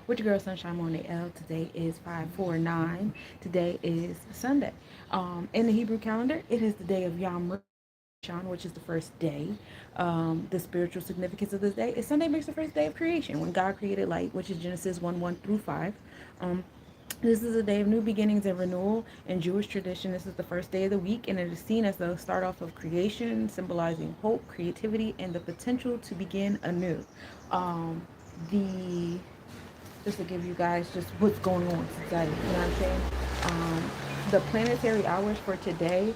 with your girl Sunshine on the L. Today is 549. Today is Sunday. In the Hebrew calendar, it is the day of Yom Rishon, which is the first day. The spiritual significance of this day is Sunday makes the first day of creation when God created light, which is Genesis 1 1 through 5. Um, this is a day of new beginnings and renewal. In Jewish tradition, this is the first day of the week, and it is seen as the start off of creation, symbolizing hope, creativity, and the potential to begin anew. The Just to give you guys just what's going on today, you know what I'm saying? The planetary hours for today,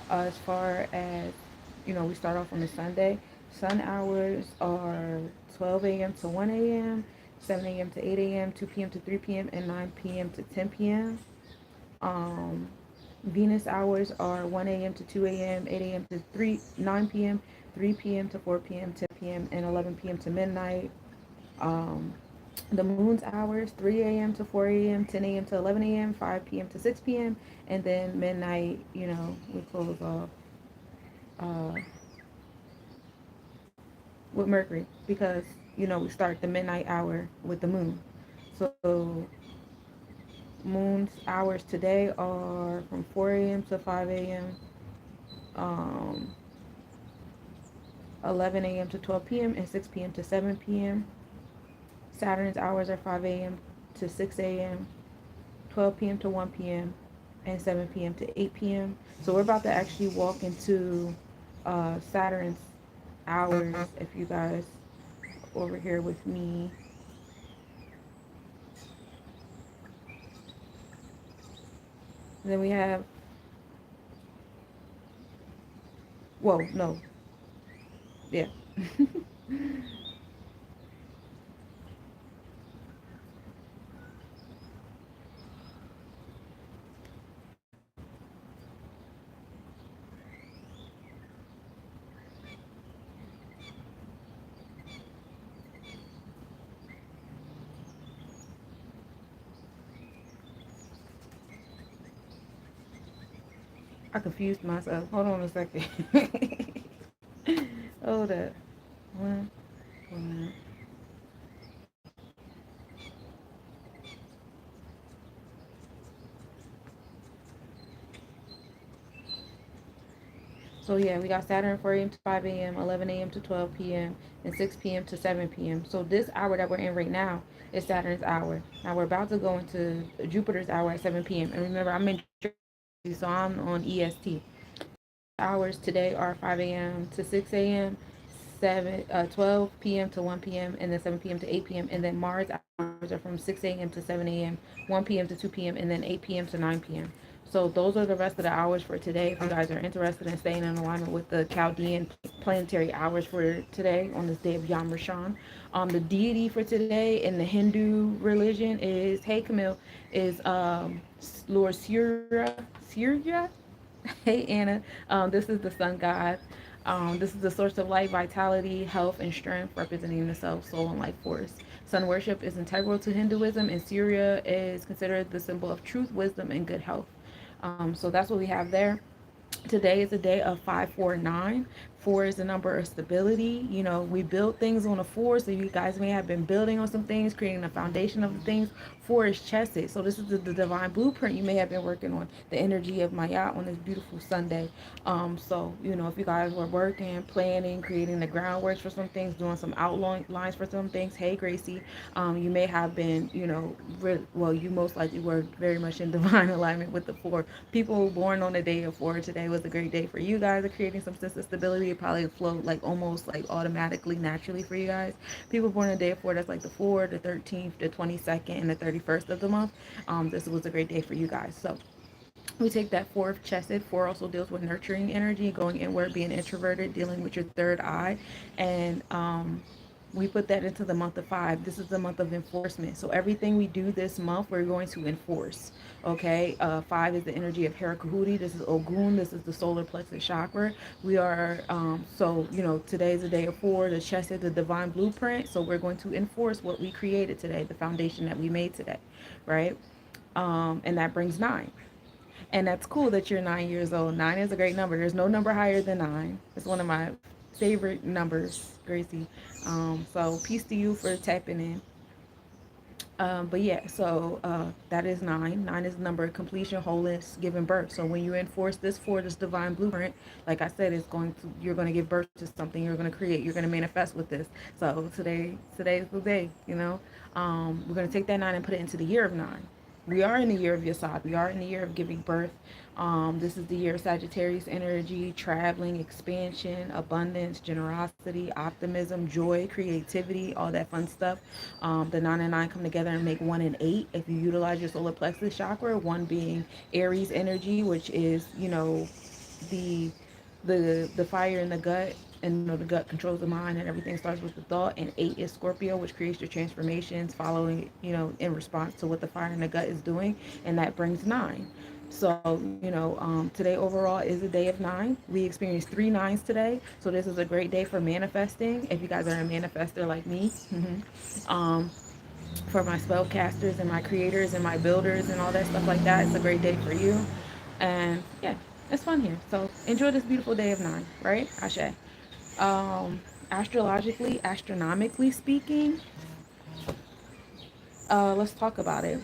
as far as we start off on the Sunday. Sun hours are 12 a.m. to 1 a.m., 7 a.m. to 8 a.m., 2 p.m. to 3 p.m., and 9 p.m. to 10 p.m. Um, Venus hours are 1 a.m. to 2 a.m., 8 a.m. to 9 p.m., 3 p.m. to 4 p.m., 10 p.m., and 11 p.m. to midnight. Um, the moon's hours 3 a.m. to 4 a.m., 10 a.m. to 11 a.m., 5 p.m. to 6 p.m., and then midnight, we close off uh, with Mercury because, we start the midnight hour with the moon. So moon's hours today are from 4 a.m. to 5 a.m., um, 11 a.m. to 12 p.m., and 6 p.m. to 7 p.m. Saturn's hours are 5 a.m. to 6 a.m., 12 p.m. to 1 p.m., and 7 p.m. to 8 p.m. So we're about to actually walk into Saturn's hours. If you guys over here with me, then we have, whoa, no, yeah. I confused myself. Hold on a second. Hold up. One, one. So yeah, we got Saturn 4 a.m. to 5 a.m., 11 a.m. to 12 p.m., and 6 p.m. to 7 p.m. So this hour that we're in right now is Saturn's hour. Now we're about to go into Jupiter's hour at 7 p.m. And remember, I'm in Jersey, so I'm on EST. Hours today are 5 a.m. to 6 a.m., 12 p.m. to 1 p.m., and then 7 p.m. to 8 p.m. And then Mars hours are from 6 a.m. to 7 a.m., 1 p.m. to 2 p.m., and then 8 p.m. to 9 p.m. So those are the rest of the hours for today. If you guys are interested in staying in alignment with the Chaldean planetary hours for today on this day of Yom Rishon, the deity for today in the Hindu religion is, hey Camille, is Lord Surya. Hey Anna, this is the sun god. This is the source of light, vitality, health, and strength, representing the self, soul, and life force. Sun worship is integral to Hinduism, and Surya is considered the symbol of truth, wisdom, and good health. So that's what we have there. Today is a day of 549. Four is the number of stability. We build things on a four, so you guys may have been building on some things, creating a foundation of the things. Four is chesed. So this is the divine blueprint you may have been working on, the energy of Maya on this beautiful Sunday. So if you guys were working, planning, creating the groundwork for some things, doing some outlines for some things, hey Gracie, you may have been, well, you most likely were very much in divine alignment with the four. People born on the day of four, today was a great day for you guys of creating some sense of stability. It probably flowed like almost like automatically, naturally for you guys. People born on the day of four, that's like the 4th, the 13th, the 22nd, and the 31st of the month. This was a great day for you guys. So we take that fourth chesed. Four also deals with nurturing energy, going inward, being introverted, dealing with your third eye. And we put that into the month of five. This is the month of enforcement. So everything we do this month, we're going to enforce. Okay. Five is the energy of Herakahuti. This is Ogun. This is the solar plexus chakra. We are, today is the day of four, the chesed, the divine blueprint. So we're going to enforce what we created today, the foundation that we made today. Right. And that brings nine. And that's cool that you're 9 years old. Nine is a great number. There's no number higher than nine. It's one of my favorite numbers, Gracie. So peace to you for tapping in. But yeah, so that is nine. Nine is the number of completion, wholeness, giving birth. So when you enforce this for this divine blueprint, like I said, it's going to you're going to give birth to something. You're going to create. You're going to manifest with this. So today's the day. We're going to take that nine and put it into the year of nine. We are in the year of Yasad. We are in the year of giving birth. This is the year of Sagittarius energy, traveling, expansion, abundance, generosity, optimism, joy, creativity, all that fun stuff. The nine and nine come together and make one and eight. If you utilize your solar plexus chakra, one being Aries energy, which is the the fire in the gut, and the gut controls the mind, and everything starts with the thought. And eight is Scorpio, which creates your transformations following, in response to what the fire in the gut is doing, and that brings nine. So, today overall is a day of nine. We experienced three nines today, so this is a great day for manifesting. If you guys are a manifester like me, um, for my spellcasters and my creators and my builders and all that stuff like that, it's a great day for you. And yeah, it's fun here. So enjoy this beautiful day of nine, right? Ashe. Astrologically, astronomically speaking, let's talk about it.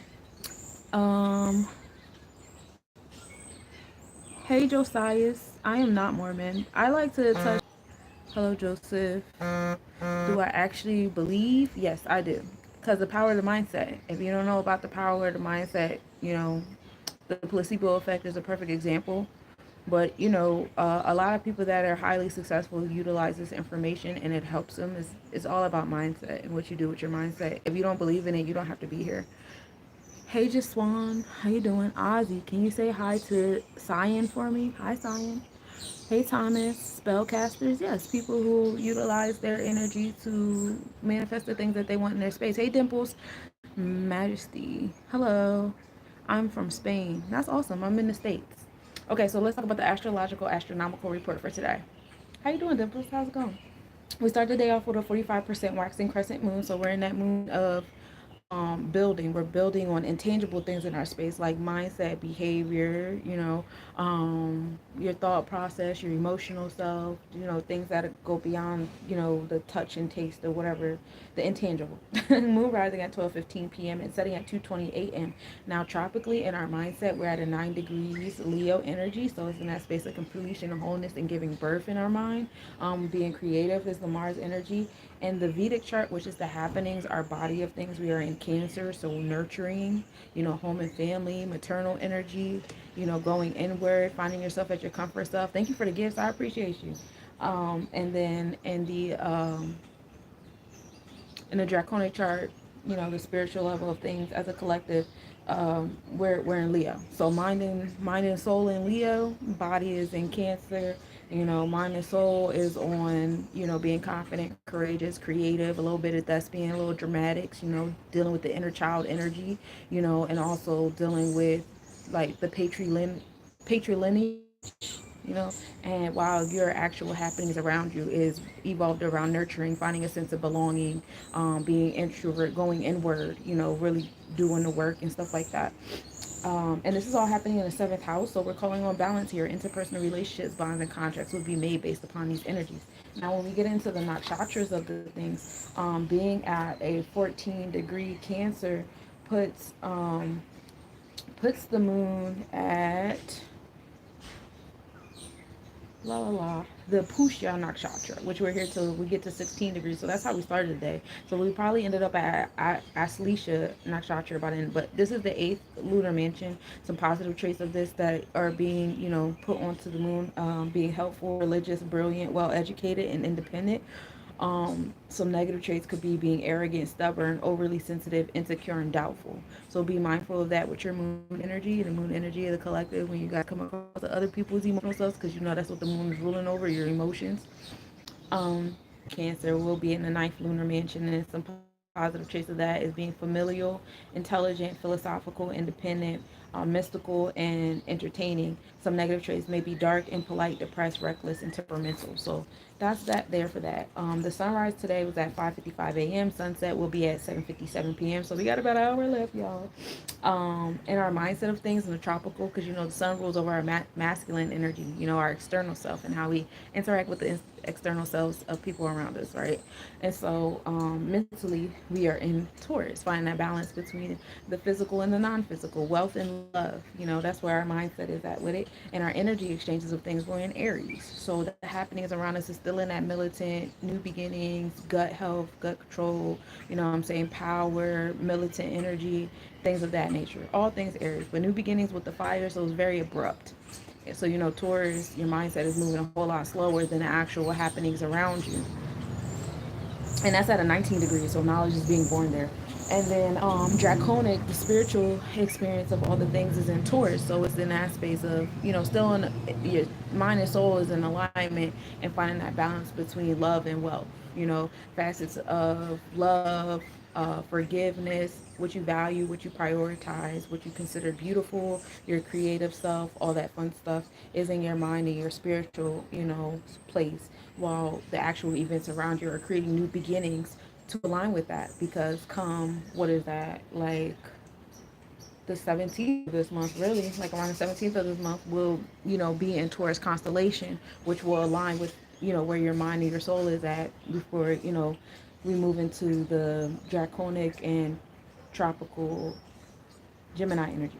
Um, hey Josias, I am not Mormon. I like to touch. Hello Joseph. Do I actually believe? Yes, I do. Because the power of the mindset. If you don't know about the power of the mindset, the placebo effect is a perfect example. But a lot of people that are highly successful utilize this information, and it helps them. It's all about mindset and what you do with your mindset. If you don't believe in it, you don't have to be here. Hey, just Swan, how you doing? Ozzy, can you say hi to Cyan for me? Hi, Cyan. Hey, Thomas. Spellcasters, yes, people who utilize their energy to manifest the things that they want in their space. Hey, Dimples. Majesty, hello. I'm from Spain. That's awesome. I'm in the States. Okay, so let's talk about the astrological astronomical report for today. How you doing, Dimples? How's it going? We start the day off with a 45% waxing crescent moon, so we're in that moon of building. We're building on intangible things in our space, like mindset, behavior, your thought process, your emotional self, things that go beyond, the touch and taste or whatever, the intangible. Moon rising at 12:15 p.m. and setting at 2:20 a.m. Now, tropically in our mindset, we're at a 9 degrees Leo energy, so it's in that space of completion and wholeness and giving birth in our mind. Being creative is the Mars energy. And the Vedic chart, which is the happenings, our body of things, we are in Cancer, so nurturing, home and family, maternal energy, going inward, finding yourself at your comfort self. Thank you for the gifts. I appreciate you. And then in the draconic chart, the spiritual level of things as a collective, we're in Leo. So mind and soul in Leo, body is in Cancer. Mind and soul is on, being confident, courageous, creative, a little bit of thespian, a little dramatics, dealing with the inner child energy, and also dealing with like the patrilineage, and while your actual happenings around you is evolved around nurturing, finding a sense of belonging, being introvert, going inward, really doing the work and stuff like that. And this is all happening in the seventh house, so we're calling on balance here. Interpersonal relationships, bonds, and contracts will be made based upon these energies. Now, when we get into the nakshatras of the things, being at a 14-degree Cancer puts the moon at the Pushya Nakshatra, which we're here till we get to 16 degrees. So that's how we started the day. So we probably ended up at Aslesha Nakshatra by then. But this is the eighth lunar mansion. Some positive traits of this that are being, put onto the moon, being helpful, religious, brilliant, well educated, and independent. Some negative traits could be being arrogant, stubborn, overly sensitive, insecure, and doubtful. So be mindful of that with your moon energy, the moon energy of the collective, when you guys come across the other people's emotional selves, because that's what the moon is ruling over, your emotions. Cancer will be in the ninth lunar mansion, and some positive traits of that is being familial, intelligent, philosophical, independent, mystical, and entertaining. Some negative traits may be dark, impolite, depressed, reckless, and temperamental. So that's that there for that. The sunrise today was at 5:55 a.m. Sunset will be at 7:57 p.m. So we got about an hour left, y'all. In our mindset of things in the tropical, because the sun rules over our masculine energy, our external self, and how we interact with the external selves of people around us, right? And so mentally, we are in Taurus, finding that balance between the physical and the non-physical, wealth and love. That's where our mindset is at with it. And our energy exchanges of things, we're in Aries. So the happenings around us is still in that militant, new beginnings, gut health, gut control, I'm saying, power, militant energy, things of that nature. All things Aries. But new beginnings with the fire, so it's very abrupt. So, Taurus, your mindset is moving a whole lot slower than the actual happenings around you. And that's at a 19 degrees, so knowledge is being born there. And then draconic, the spiritual experience of all the things, is in Taurus, so it's in that space of still in your mind and soul is in alignment, and finding that balance between love and wealth. Facets of love, forgiveness, what you value, what you prioritize, what you consider beautiful, your creative self, all that fun stuff is in your mind and your spiritual, place, while the actual events around you are creating new beginnings to align with that. Because come, what is that, like the 17th of this month, really, like around the 17th of this month, will, be in Taurus constellation, which will align with, where your mind and your soul is at before, we move into the draconic and tropical Gemini energy.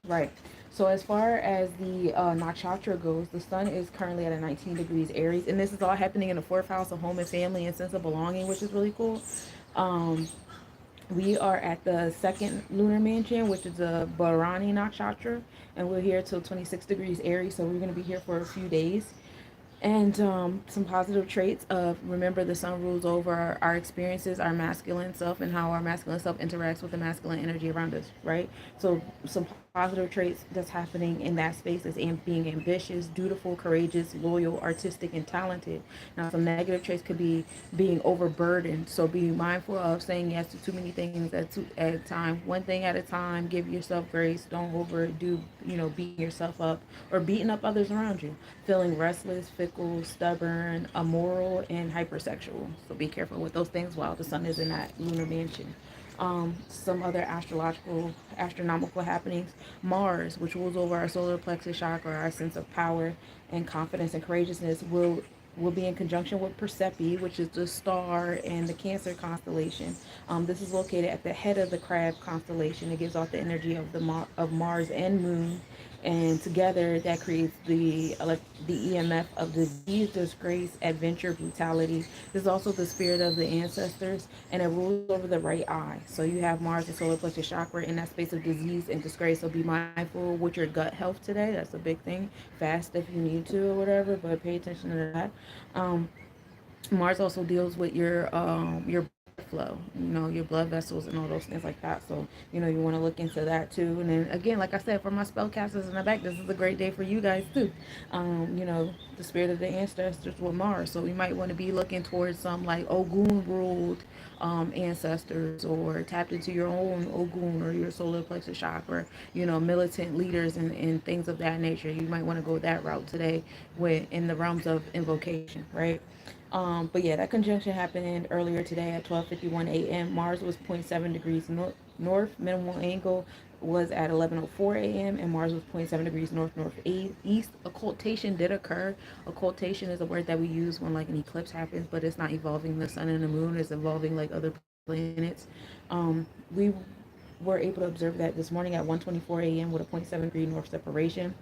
Right. So as far as the nakshatra goes, the sun is currently at a 19 degrees Aries, and this is all happening in the fourth house of home and family and sense of belonging, which is really cool. Um, we are at the second lunar mansion, which is a Bharani nakshatra, and we're here till 26 degrees Aries, so we're going to be here for a few days. And some positive traits of, remember, the sun rules over our experiences, our masculine self, and how our masculine self interacts with the masculine energy around us, right? So some positive traits that's happening in that space is being ambitious, dutiful, courageous, loyal, artistic, and talented. Now some negative traits could be being overburdened, so be mindful of saying yes to too many things at a time, one thing at a time. Give yourself grace, don't overdo, beating yourself up or beating up others around you. Feeling restless, fickle, stubborn, immoral, and hypersexual. So be careful with those things while the sun is in that lunar mansion. Some other astronomical happenings. Mars, which rules over our solar plexus chakra, our sense of power and confidence and courageousness, will be in conjunction with Persepi, which is the star in the Cancer constellation. This is located at the head of the Crab constellation. It gives off the energy of of Mars and Moon, and together that creates the EMF of disease, disgrace, adventure, brutality. This is also the spirit of the ancestors, and it rules over the right eye. So you have Mars and solar plexus chakra in that space of disease and disgrace. So be mindful with your gut health today. That's a big thing. Fast if you need to or whatever, but pay attention to that. Um, Mars also deals with your blood flow, your blood vessels and all those things like that. So, you want to look into that too. And then again, like I said, for my spellcasters in the back, this is a great day for you guys too. The spirit of the ancestors with Mars. So we might want to be looking towards some like Ogun ruled ancestors, or tapped into your own Ogun or your solar plexus chakra, militant leaders and things of that nature. You might want to go that route today with in the realms of invocation, right? But yeah, that conjunction happened earlier today at 12:51 a.m. Mars was zero point 0.7 degrees north. Minimal angle was at 11:04 a.m. and Mars was zero point 0.7 degrees north northeast. Occultation did occur. Occultation is a word that we use when like an eclipse happens, but it's not involving the sun and the moon. It's involving like other planets. We were able to observe that this morning at 1:24 a.m. with a zero point 0.7 degree north separation.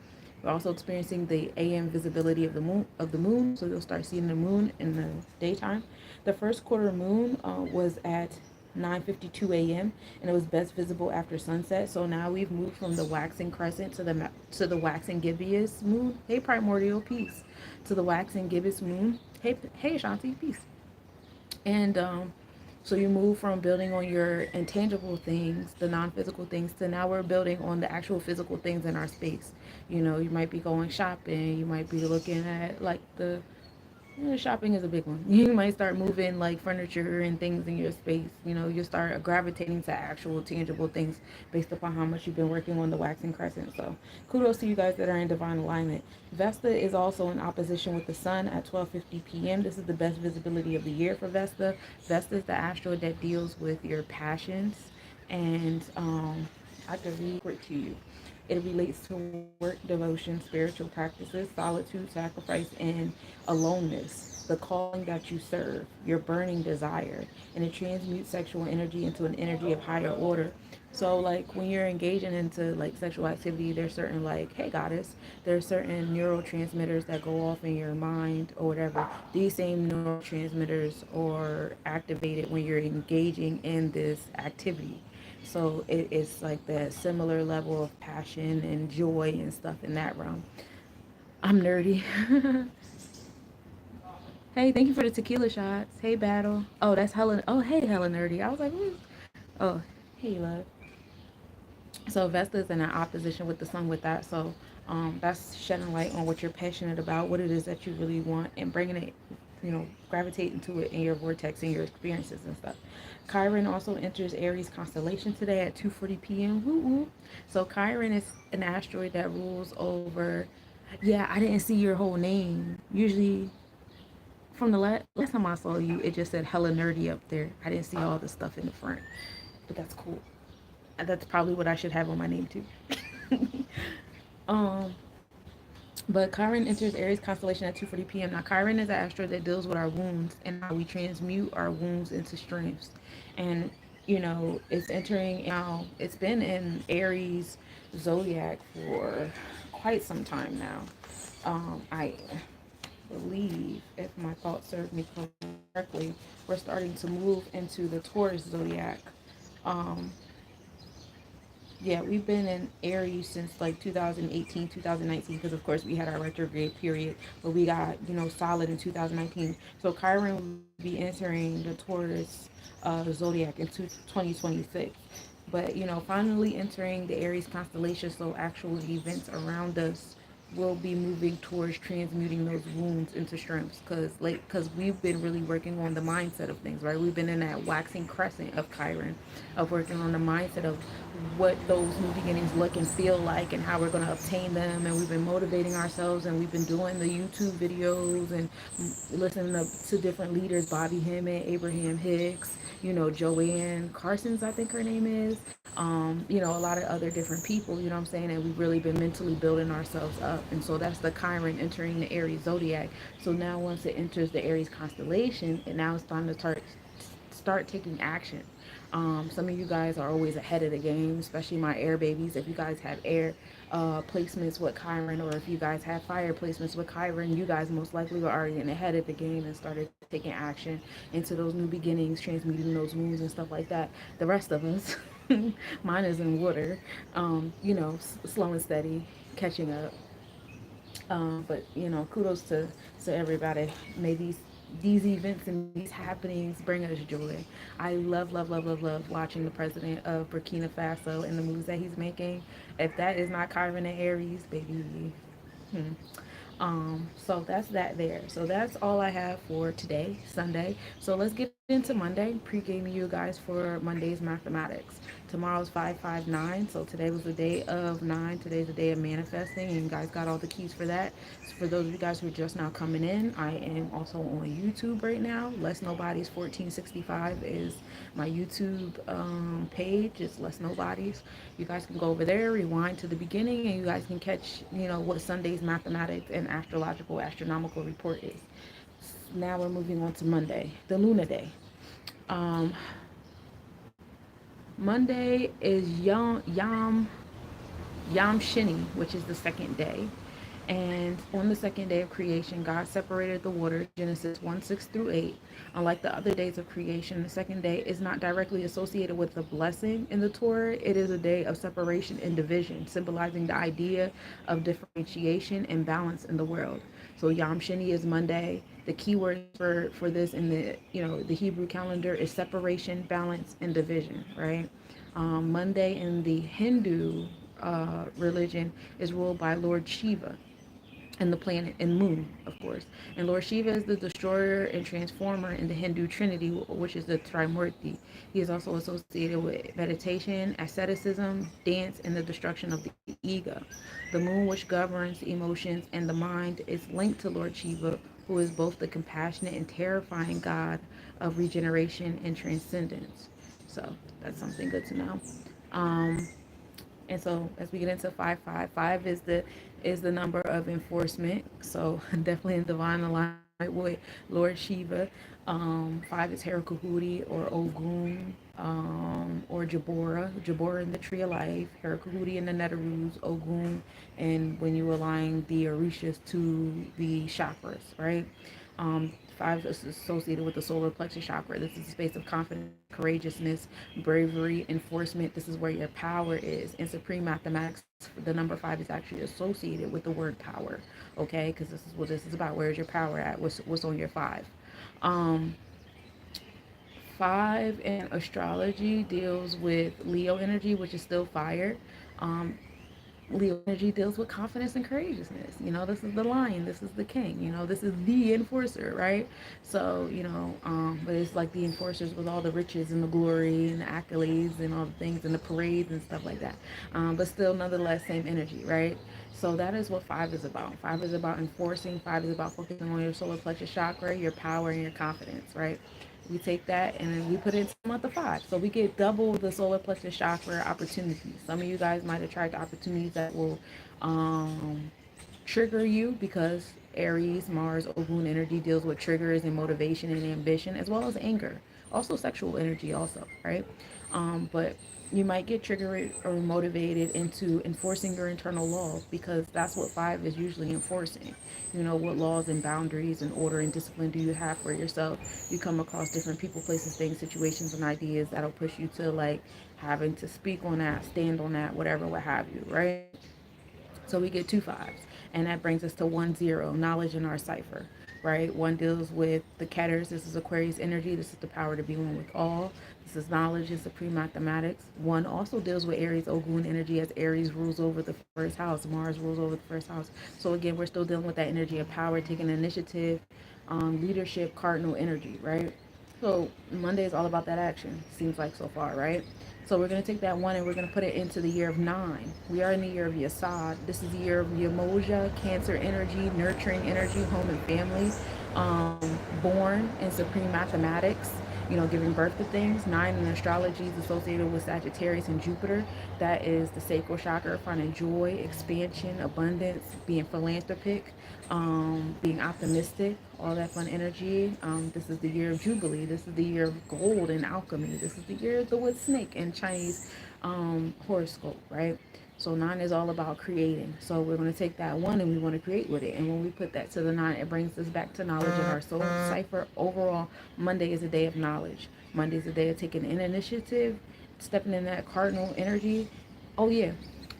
We're also experiencing the AM visibility of the moon, so you'll start seeing the moon in the daytime. The first quarter moon was at 9:52 a.m. and it was best visible after sunset. So now we've moved from the waxing crescent to the waxing gibbous moon. Hey, primordial, peace. To the waxing gibbous moon. Hey, Ashanti, peace. And so you move from building on your intangible things, the non-physical things, to now we're building on the actual physical things in our space. You might be going shopping. You might be looking at like shopping is a big one. You might start moving like furniture and things in your space. You start gravitating to actual tangible things based upon how much you've been working on the waxing crescent. So kudos to you guys that are in divine alignment. Vesta is also in opposition with the sun at 12:50 p.m. This is the best visibility of the year for Vesta. Vesta is the asteroid that deals with your passions, and I could read it to you. It relates to work, devotion, spiritual practices, solitude, sacrifice, and aloneness, the calling that you serve, your burning desire. And it transmutes sexual energy into an energy of higher order. So like when you're engaging into like sexual activity, there's certain like, hey goddess, there's certain neurotransmitters that go off in your mind or whatever. These same neurotransmitters are activated when you're engaging in this activity. So it's like that similar level of passion and joy and stuff in that realm. I'm nerdy. Hey, thank you for the tequila shots. Hey, Battle. Oh, that's Helen. Oh, hey, Helen Nerdy. I was like, ooh. Oh, hey, love. So Vesta's in an opposition with the sun with that. So that's shedding light on what you're passionate about, what it is that you really want, and bringing it, gravitating to it in your vortex and your experiences and stuff. Chiron also enters Aries constellation today at 2:40 p.m. Woo woo. So Chiron is an asteroid that rules over. Yeah, I didn't see your whole name. Usually, from the last time I saw you, it just said hella nerdy up there. I didn't see all the stuff in the front, but that's cool. That's probably what I should have on my name too. um, but Chiron enters Aries constellation at 2:40 p.m. Now Chiron is an asteroid that deals with our wounds and how we transmute our wounds into strengths. And it's entering now. It's been in Aries zodiac for quite some time now. I believe, if my thoughts serve me correctly, we're starting to move into the Taurus zodiac. Um, Yeah, we've been in Aries since like 2018, 2019, because of course we had our retrograde period, but we got, solid in 2019. So Chiron will be entering the Taurus zodiac in 2026. But, finally entering the Aries constellation, so actual events around us will be moving towards transmuting those wounds into strengths, because we've been really working on the mindset of things, right? We've been in that waxing crescent of Chiron, of working on the mindset of what those new beginnings look and feel like and how we're going to obtain them. And we've been motivating ourselves, and we've been doing the YouTube videos and listening to different leaders, Bobby Hemmett, Abraham Hicks, Joanne Carson's, I think her name is, a lot of other different people, you know what I'm saying? And we've really been mentally building ourselves up. And so that's the Chiron entering the Aries zodiac. So now once it enters the Aries constellation, and now it's time to start taking action. Some of you guys are always ahead of the game, especially my air babies. If you guys have air placements with Chiron, or if you guys have fire placements with Chiron, you guys most likely were already ahead of the game and started taking action into those new beginnings, transmuting those wounds and stuff like that. The rest of us, mine is in water, slow and steady, catching up. But kudos to everybody. May these events and these happenings bring us joy. I love, love, love, love, love watching the president of Burkina Faso and the moves that he's making. If that is not Chiron and Aries, baby. Hmm. So that's that there. So that's all I have for today, Sunday. So let's get into Monday. Pre-gaming you guys for Monday's mathematics. Tomorrow's 559. So today was the day of 9. Today's the day of manifesting, and you guys got all the keys for that. So for those of you guys who are just now coming in, I am also on YouTube right now. Less Nobody's 1465 is my YouTube page. It's Less Nobody's. You guys can go over there, rewind to the beginning, and you guys can catch, what Sunday's mathematics and astrological astronomical report is. Now we're moving on to Monday, the Luna Day. Um, Monday is Yom Shini, which is the second day. And on the second day of creation, God separated the waters, Genesis 1 6 through 8. Unlike the other days of creation, the second day is not directly associated with the blessing in the Torah. It is a day of separation and division, symbolizing the idea of differentiation and balance in the world. So Yom Shini is Monday. The key word for this in the Hebrew calendar is separation, balance, and division, right? Monday in the Hindu religion is ruled by Lord Shiva and the planet and moon, of course. And Lord Shiva is the destroyer and transformer in the Hindu Trinity, which is the Trimurti. He is also associated with meditation, asceticism, dance, and the destruction of the ego. The moon, which governs emotions and the mind, is linked to Lord Shiva, who is both the compassionate and terrifying god of regeneration and transcendence. So that's something good to know. Um, And so as we get into 555, is the number of enforcement. So definitely in divine alignment with Lord Shiva. Five is Herakahuti or Ogun, or Jabora. Jabora in the tree of life, Herakahuti in the Netarus, Ogun, and when you align the Orishas to the chakras, right? Five is associated with the solar plexus chakra. This is a space of confidence, courageousness, bravery, enforcement. This is where your power is. In supreme mathematics, the number five is actually associated with the word power. Okay, because this is what this is about. Where's your power at? What's on your five? Um, Five in astrology deals with Leo energy, which is still fire. Um, Leo energy deals with confidence and courageousness. This is the lion, this is the king, this is the enforcer, right? So, but it's like the enforcers with all the riches and the glory and the accolades and all the things and the parades and stuff like that. But still, nonetheless, same energy, right? So that is what five is about. Five is about enforcing, five is about focusing on your solar plexus chakra, your power, and your confidence, right? We take that and then we put it into the month of five. So we get double the solar plexus chakra opportunities. Some of you guys might attract opportunities that will um, trigger you because Aries, Mars, Ogun energy deals with triggers and motivation and ambition as well as anger. Also sexual energy also, right? But you might get triggered or motivated into enforcing your internal law because that's what five is usually enforcing. What laws and boundaries and order and discipline do you have for yourself? You come across different people, places, things, situations, and ideas that'll push you to like having to speak on that, stand on that, whatever, what have you, right? So we get two fives. And that brings us to 1-0, knowledge in our cipher, right? One deals with the Ketters. This is Aquarius energy. This is the power to be one with all. This is knowledge and supreme mathematics. One also deals with Aries Ogun energy as Aries rules over the first house. Mars rules over the first house. So again, we're still dealing with that energy of power, taking initiative, leadership, cardinal energy, right? So Monday is all about that action, seems like so far, right? So we're going to take that one and we're going to put it into the year of 9. We are in the year of Yasad. This is the year of Yamoja, Cancer energy, nurturing energy, home and family. Born in supreme mathematics, giving birth to things. 9 in astrology is associated with Sagittarius and Jupiter. That is the sacral chakra, finding joy, expansion, abundance, being philanthropic, being optimistic, all that fun energy. This is the year of Jubilee. This is the year of gold and alchemy. This is the year of the wood snake in Chinese horoscope, right? So 9 is all about creating. So we're going to take that one and we want to create with it. And when we put that to the 9, it brings us back to knowledge in our soul cipher. Overall, Monday is a day of knowledge. Monday is a day of taking an initiative, stepping in that cardinal energy. Oh yeah,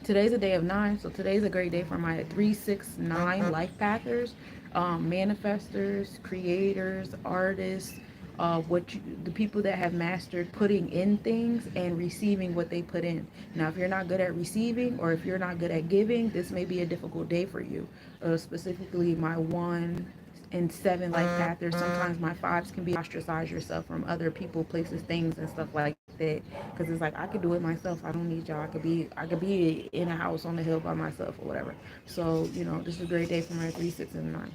today's a day of 9. So today's a great day for my 369 life pathers, manifestors, creators, artists, the people that have mastered putting in things and receiving what they put in. Now, if you're not good at receiving or if you're not good at giving, this may be a difficult day for you. Specifically, my 1 and 7 life pathers. Sometimes my fives can be ostracize yourself from other people, places, things, and stuff like that. Because it's like I could do it myself. I don't need y'all. I could be in a house on the hill by myself or whatever. So this is a great day for my 3, 6, and 9s.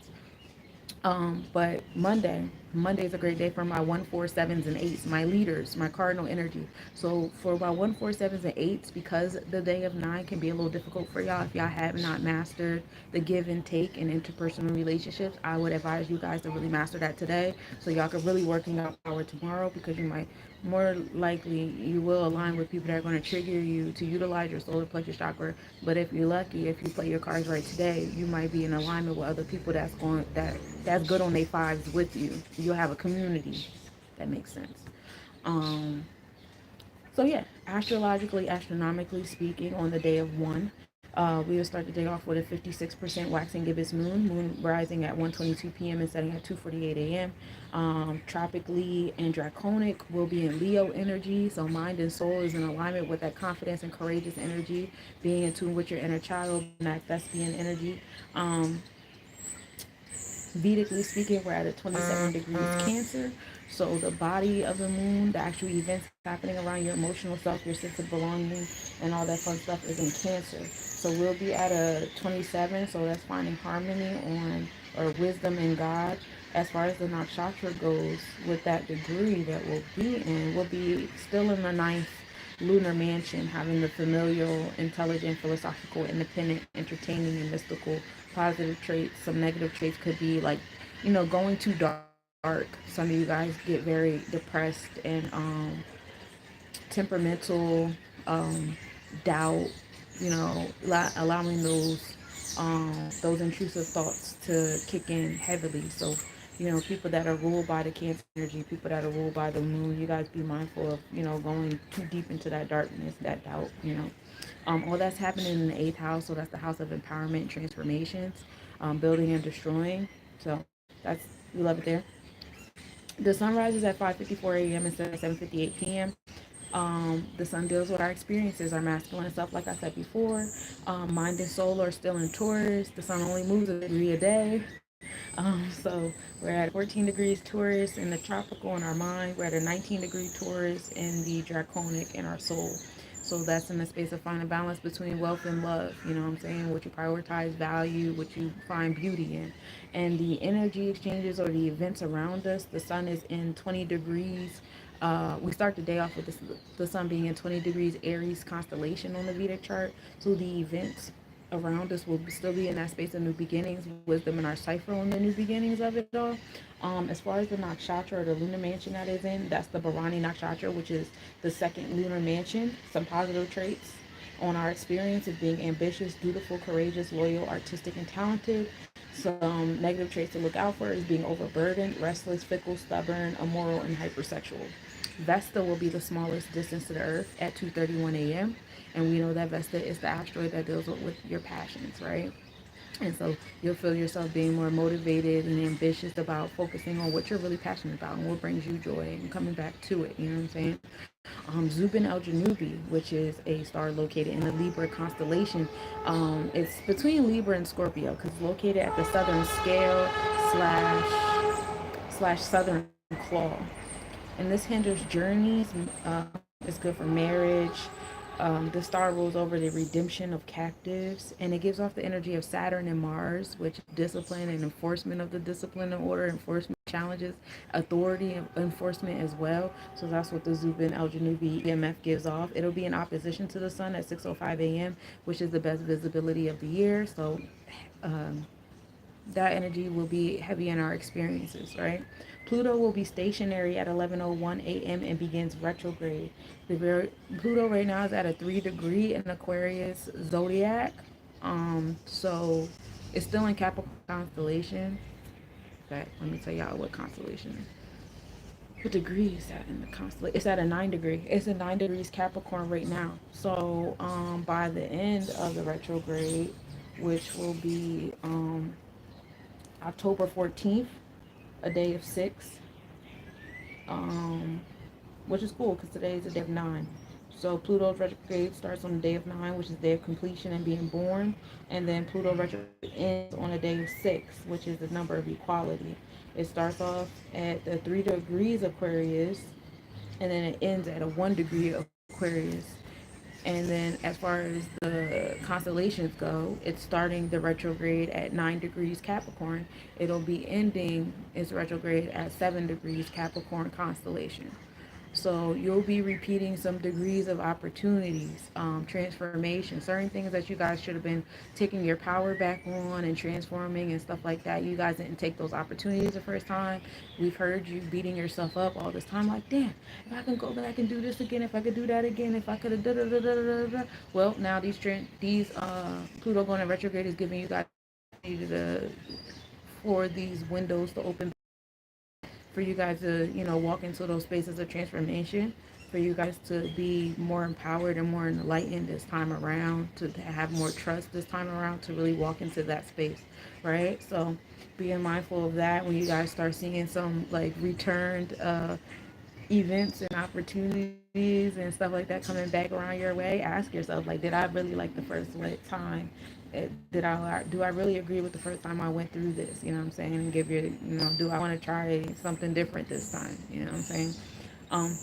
But Monday is a great day for my 1, 4, 7s, and 8s, my leaders, my cardinal energy. So for my 1, 4, 7s, and 8s, because the day of 9 can be a little difficult for y'all if y'all have not mastered the give and take in interpersonal relationships, I would advise you guys to really master that today so y'all can really work in your power tomorrow because you might more likely you will align with people that are going to trigger you to utilize your solar plexus chakra. But if you're lucky, if you play your cards right today, you might be in alignment with other people that's good on their fives with you. You'll have a community. That makes sense. Um, so yeah, astrologically, astronomically speaking, on the day of 1, we will start the day off with a 56% waxing gibbous moon rising at 1:22 p.m. and setting at 2:48 a.m. Tropically and draconic will be in Leo energy, so mind and soul is in alignment with that confidence and courageous energy, being in tune with your inner child, that thespian energy. Um, Vedically speaking, we're at a 27 degrees Cancer. So the body of the moon, the actual events happening around your emotional self, your sense of belonging, and all that fun stuff is in Cancer. So we'll be at a 27. So that's finding harmony on or wisdom in God. As far as the nakshatra goes, with that degree that we'll be in, we'll be still in the ninth lunar mansion, having the familial, intelligent, philosophical, independent, entertaining, and mystical. Positive traits. Some negative traits could be like, going too dark. Some of you guys get very depressed and temperamental, doubt, allowing those intrusive thoughts to kick in heavily. So, people that are ruled by the Cancer energy, people that are ruled by the moon, you guys be mindful of, going too deep into that darkness, that doubt. All that's happening in the eighth house, so that's the house of empowerment and transformations, building and destroying. So that's, we love it there. The sun rises at 5:54 a.m. instead of 7:58 p.m. The sun deals with our experiences, our masculine stuff, like I said before. Mind and soul are still in Taurus. The sun only moves a degree a day. So we're at 14 degrees Taurus in the tropical in our mind. We're at a 19-degree Taurus in the draconic in our soul. So that's in the space of finding balance between wealth and love. You know what I'm saying? What you prioritize, value, what you find beauty in. And the energy exchanges or the events around us, the sun is in 20 degrees. We start the day off with the sun being in 20 degrees Aries constellation on the Vedic chart. So the events around us will still be in that space of new beginnings, wisdom, and our cipher on the new beginnings of it all. As far as the nakshatra or the lunar mansion that is in, that's the Bharani nakshatra, which is the second lunar mansion. Some positive traits on our experience of being ambitious, dutiful, courageous, loyal, artistic, and talented. Some negative traits to look out for is being overburdened, restless, fickle, stubborn, immoral, and hypersexual. Vesta will be the smallest distance to the Earth at 2:31 a.m. And we know that Vesta is the asteroid that deals with your passions, right? And so you'll feel yourself being more motivated and ambitious about focusing on what you're really passionate about and what brings you joy and coming back to it. You know what I'm saying? Zubin El Janubi, which is a star located in the Libra constellation. It's between Libra and Scorpio because it's located at the southern scale slash southern claw. And this hinders journeys. It's good for marriage. The star rules over the redemption of captives, and it gives off the energy of Saturn and Mars, which is discipline and enforcement of the discipline and order, enforcement challenges, authority and enforcement as well. So that's what the Zubin El Janubi EMF gives off. It'll be in opposition to the sun at 6:05 a.m., which is the best visibility of the year. So um, that energy will be heavy in our experiences, right? Pluto will be stationary at 11:01 a.m. and begins retrograde. Pluto right now is at a 3 degree in Aquarius zodiac. So it's still in Capricorn constellation. Okay, let me tell y'all what constellation. What degree is that in the constellation? It's at a 9 degree. It's a 9 degrees Capricorn right now. So by the end of the retrograde, which will be October 14th, a day of six, um, which is cool because today is a day of nine. So Pluto's retrograde starts on the day of nine, which is the day of completion and being born, and then Pluto retrograde ends on a day of six, which is the number of equality. It starts off at the 3 degrees Aquarius, and then it ends at a 1 degree Aquarius. And then as far as the constellations go, it's starting the retrograde at 9 degrees Capricorn. It'll be ending its retrograde at 7 degrees Capricorn constellation. So you'll be repeating some degrees of opportunities, transformation, certain things that you guys should have been taking your power back on and transforming and stuff like that. You guys didn't take those opportunities the first time. We've heard you beating yourself up all this time, like, damn, if I can go back and do this again, if I could do that again, if I could have da da da da da da. Well, now these Pluto going in retrograde is giving you guys to for these windows to open for you guys to, walk into those spaces of transformation, for you guys to be more empowered and more enlightened this time around, to have more trust this time around, to really walk into that space, right? So being mindful of that when you guys start seeing some like returned events and opportunities and stuff like that coming back around your way, ask yourself, like, did I really like the first time? Do I really agree with the first time I went through this? You know what I'm saying? And do I want to try something different this time? You know what I'm saying? Um,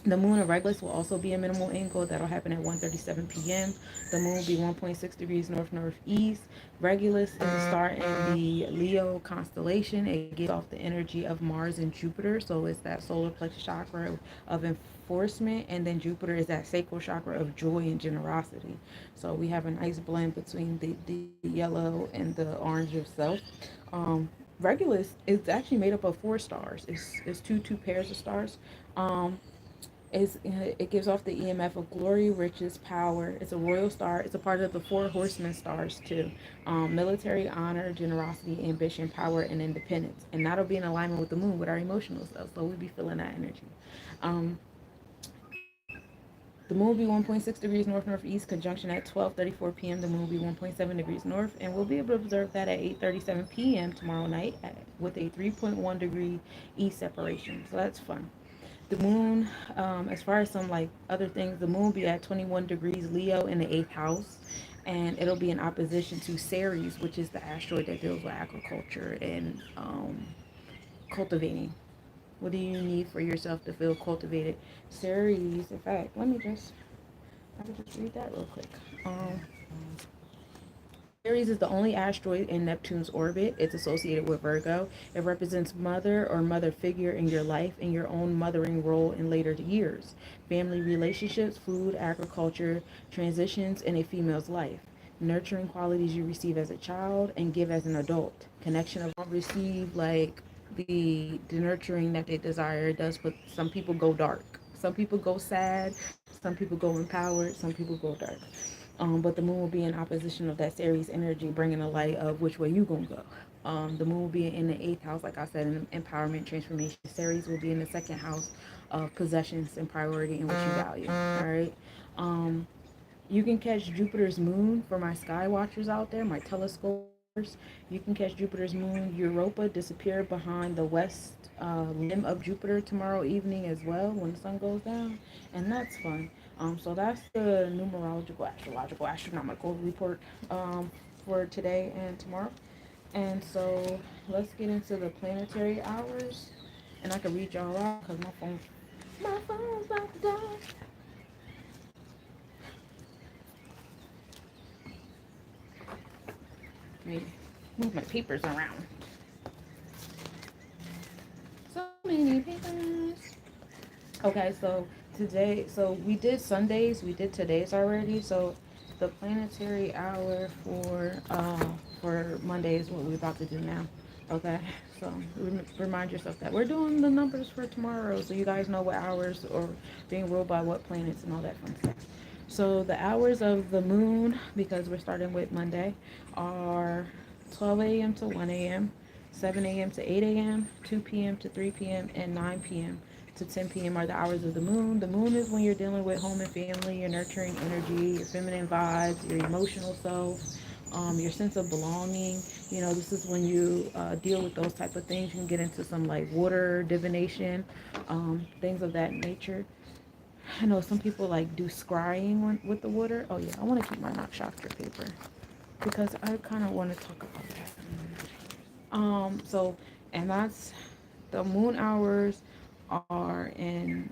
The moon in Regulus will also be a minimal angle. That'll happen at 1:37 p.m. The moon will be 1.6 degrees north northeast. Regulus is a star in the Leo constellation. It gives off the energy of Mars and Jupiter. So it's that solar plexus chakra of enforcement. And then Jupiter is that sacral chakra of joy and generosity. So we have a nice blend between the yellow and the orange of self. Um, Regulus is actually made up of four stars. It's two pairs of stars. Um, it gives off the EMF of glory, riches, power. It's a royal star. It's a part of the four horsemen stars too. Military, honor, generosity, ambition, power, and independence. And that'll be in alignment with the moon, with our emotional stuff. So we'll be feeling that energy. Um, the moon will be 1.6 degrees north northeast, conjunction at 12:34 p.m. The moon will be 1.7 degrees north, and we'll be able to observe that at 8:37 p.m. tomorrow night with a 3.1 degree east separation. So that's fun. The moon, as far as some like other things, the moon will be at 21 degrees Leo in the eighth house, and it'll be in opposition to Ceres, which is the asteroid that deals with agriculture and cultivating. What do you need for yourself to feel cultivated? Ceres, in fact, I can just read that real quick. Um, Aries is the only asteroid in Neptune's orbit. It's associated with Virgo. It represents mother or mother figure in your life and your own mothering role in later years. Family relationships, food, agriculture, transitions in a female's life. Nurturing qualities you receive as a child and give as an adult. Connection of receive like the nurturing that they desire. It does, but some people go dark. Some people go sad. Some people go empowered. Some people go dark. But the moon will be in opposition of that Aries energy, bringing a light of which way you gonna go. The moon will be in the eighth house, like I said, in empowerment, transformation. Aries will be in the second house of possessions and priority and what you value. All right. Um, you can catch Jupiter's moon for my sky watchers out there, my telescopers. You can catch Jupiter's moon Europa disappear behind the west limb of Jupiter tomorrow evening as well when the sun goes down, and that's fun. So that's the numerological, astrological, astronomical report for today and tomorrow. And so let's get into the planetary hours, and I can read y'all out because my phone's about to die. Let me move my papers around. So many papers. Okay, so today, so we did Sundays, we did today's already. So the planetary hour for Monday is what we're about to do now. Okay, so remind yourself that we're doing the numbers for tomorrow, so you guys know what hours or being ruled by what planets and all that fun stuff. So the hours of the moon, because we're starting with Monday, are 12 a.m. to 1 a.m., 7 a.m. to 8 a.m., 2 p.m. to 3 p.m., and 9 p.m. to 10 p.m. are the hours of the moon. The moon is when you're dealing with home and family, your nurturing energy, your feminine vibes, your emotional self, your sense of belonging. You know, this is when you deal with those type of things. You can get into some like water divination, things of that nature. I know some people like do scrying with the water. Oh yeah, I want to keep my nakshatra paper because I kind of want to talk about that. So, and that's the moon hours are in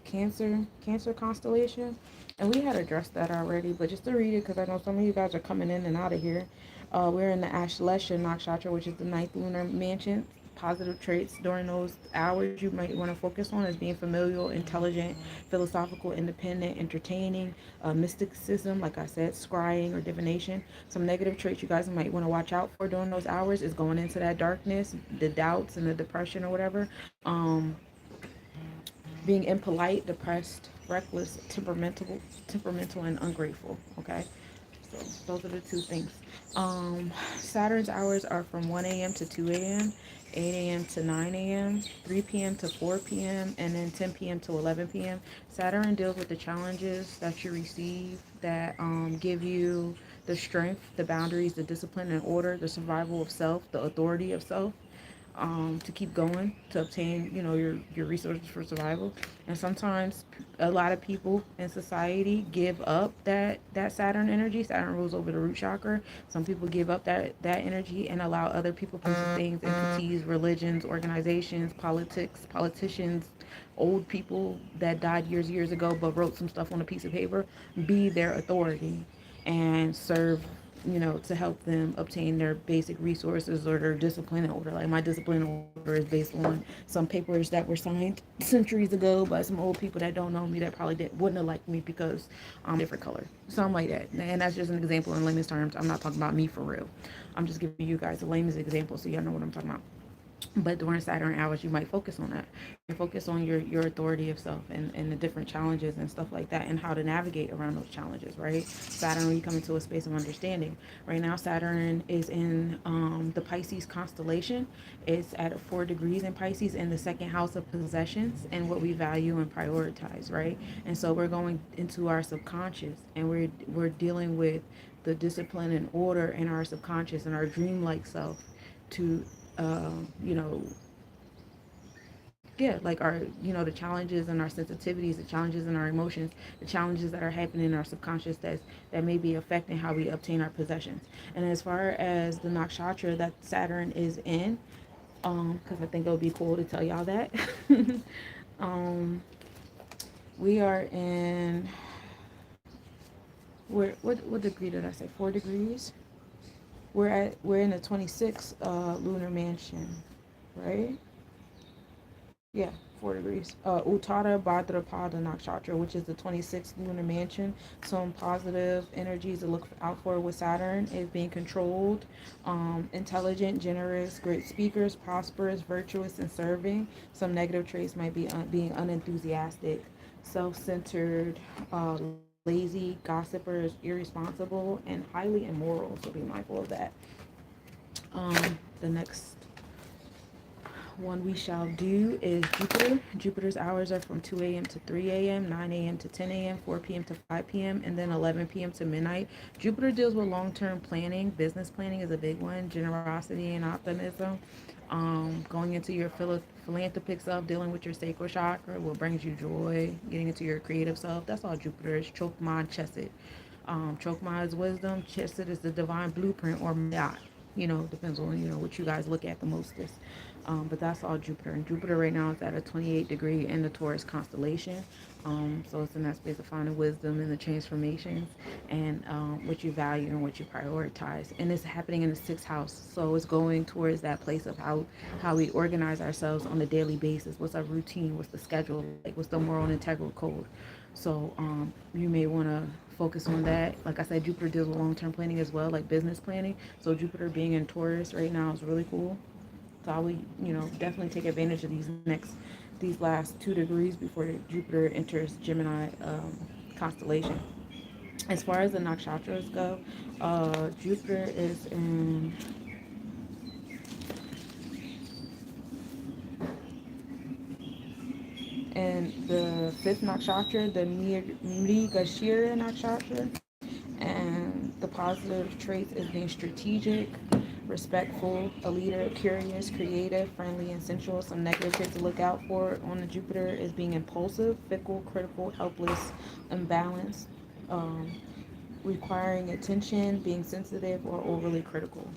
Cancer constellation, and we had addressed that already. But just to read it, because I know some of you guys are coming in and out of here. We're in the Ashlesha nakshatra, which is the ninth lunar mansion. Positive traits during those hours you might want to focus on is being familial, intelligent, philosophical, independent, entertaining, mysticism, like I said, scrying or divination. Some negative traits you guys might want to watch out for during those hours is going into that darkness, the doubts and the depression or whatever. Being impolite, depressed, reckless, temperamental, and ungrateful. Okay, so those are the two things. Saturn's hours are from 1 a.m. to 2 a.m., 8 a.m. to 9 a.m., 3 p.m. to 4 p.m., and then 10 p.m. to 11 p.m. Saturn deals with the challenges that you receive that give you the strength, the boundaries, the discipline and order, the survival of self, the authority of self. to keep going, to obtain, your resources for survival. And sometimes a lot of people in society give up that Saturn energy. Saturn rules over the root chakra. Some people give up that energy and allow other people, places, things, entities, religions, organizations, politicians, old people that died years ago but wrote some stuff on a piece of paper, be their authority and serve, to help them obtain their basic resources or their discipline order. Like my discipline order is based on some papers that were signed centuries ago by some old people that don't know me, that probably wouldn't have liked me because I'm a different color. Something like that. And that's just an example in layman's terms. I'm not talking about me for real. I'm just giving you guys a layman's example so y'all know what I'm talking about. But during Saturn hours, you might focus on that. You focus on your authority of self and the different challenges and stuff like that, and how to navigate around those challenges, right? Saturn, when you come into a space of understanding. Right now, Saturn is in the Pisces constellation. It's at 4 degrees in Pisces in the second house of possessions and what we value and prioritize, right? And so we're going into our subconscious, and we're dealing with the discipline and order in our subconscious and our dreamlike self to you know, yeah, like our, the challenges and our sensitivities, the challenges and our emotions, the challenges that are happening in our subconscious that may be affecting how we obtain our possessions. And as far as the nakshatra that Saturn is in, because I think it would be cool to tell y'all that, um, we are in, what degree did I say? 4 degrees. We're in the 26th lunar mansion, right? Yeah, 4 degrees. Uttara Bhadrapada Nakshatra, which is the 26th lunar mansion. Some positive energies to look out for with Saturn is being controlled, intelligent, generous, great speakers, prosperous, virtuous, and serving. Some negative traits might be being unenthusiastic, self-centered, lazy, gossipers, irresponsible, and highly immoral. So be mindful of that. The next one we shall do is Jupiter. Jupiter's hours are from 2 a.m. to 3 a.m., 9 a.m. to 10 a.m., 4 p.m. to 5 p.m., and then 11 p.m. to midnight. Jupiter deals with long-term planning. Business planning is a big one. Generosity and optimism. Going into your philanthropic self, dealing with your sacral chakra, what brings you joy, getting into your creative self. That's all Jupiter is. Chokma, Chesed. Chokma is wisdom. Chesed is the divine blueprint or Mayat. Depends on, what you guys look at the mostest. But that's all Jupiter. And Jupiter right now is at a 28 degree in the Taurus constellation. So it's in that space of finding wisdom and the transformations and what you value and what you prioritize. And it's happening in the sixth house. So it's going towards that place of how we organize ourselves on a daily basis. What's our routine? What's the schedule? Like, what's the moral and integral code? So you may want to focus on that. Like I said, Jupiter deals with long-term planning as well, like business planning. So Jupiter being in Taurus right now is really cool. So I would, definitely take advantage of these last 2 degrees before Jupiter enters Gemini constellation. As far as the nakshatras go, Jupiter is in the fifth nakshatra, the Mrigashira nakshatra. And the positive traits is being strategic, respectful, a leader, curious, creative, friendly, and sensual. Some negative traits to look out for on the Jupiter is being impulsive, fickle, critical, helpless, imbalanced, um, requiring attention, being sensitive, or overly critical.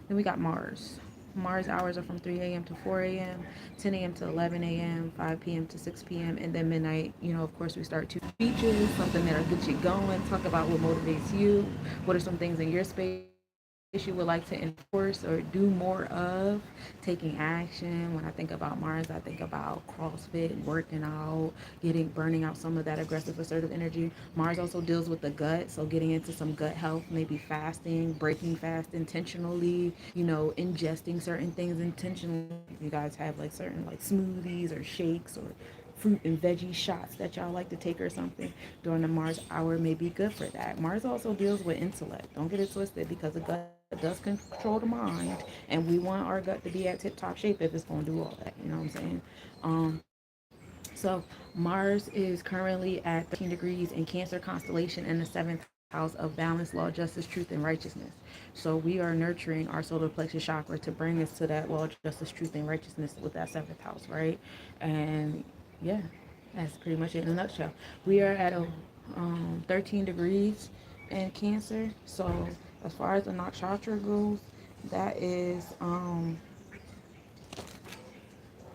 Then we got Mars. Mars hours are from 3 a.m. to 4 a.m., 10 a.m. to 11 a.m., 5 p.m. to 6 p.m., and then midnight. Of course, we start two speeches, something that'll get you going, talk about what motivates you, what are some things in your space you would like to enforce or do more of, taking action. When I think about Mars, I think about CrossFit, working out, burning out some of that aggressive, assertive energy. Mars also deals with the gut, so getting into some gut health, maybe fasting, breaking fast intentionally, ingesting certain things intentionally. You guys have like certain like smoothies or shakes or fruit and veggie shots that y'all like to take or something during the Mars hour may be good for that. Mars also deals with intellect. Don't get it twisted, because the gut does control the mind, and we want our gut to be at tip-top shape if it's going to do all that. You know what I'm saying? So Mars is currently at 13 degrees in Cancer constellation in the seventh house. house of balance, law, justice, truth, and righteousness. So we are nurturing our solar plexus chakra to bring us to that law, justice, truth, and righteousness with that seventh house, right? And yeah, that's pretty much it in a nutshell. We are at a 13 degrees in Cancer. So as far as the nakshatra goes, that is